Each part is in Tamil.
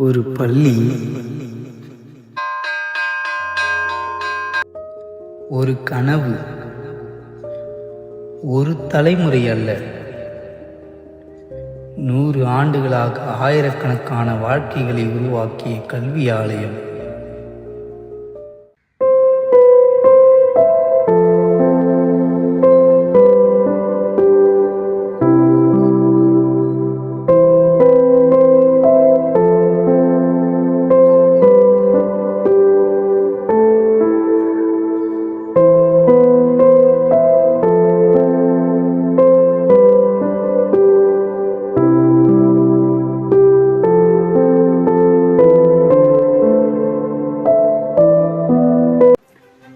ஒரு பள்ளி, ஒரு கனவு, ஒரு தலைமுறை அல்ல, 100 ஆண்டுகளாக ஆயிரக்கணக்கான வாழ்க்கைகளை உருவாக்கிய கல்வி ஆலயம்.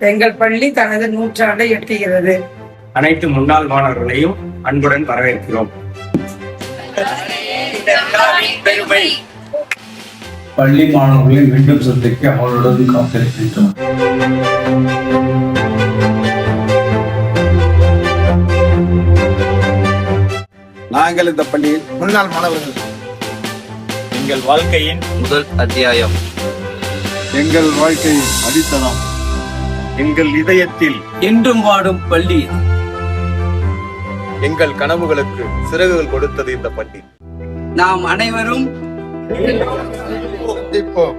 எங்கள் பள்ளி தனது 100 எட்டுகிறது. அனைத்து முன்னாள் மாணவர்களையும் அன்புடன் வரவேற்கிறோம். பள்ளி மாணவர்களை மீண்டும் சந்திக்க அவர்களுடன் காத்திருக்கின்றோம். நாங்கள் இந்த பள்ளியில் முன்னாள் மாணவர்கள். எங்கள் வாழ்க்கையின் முதல் அத்தியாயம், எங்கள் வாழ்க்கையின் அடித்தளம், எங்கள் இதயத்தில் என்றும் வாடும் பள்ளி. எங்கள் கனவுகளுக்கு சிறகுகள் கொடுத்தது இந்த பள்ளி. நாம் அனைவரும் சந்திப்போம்.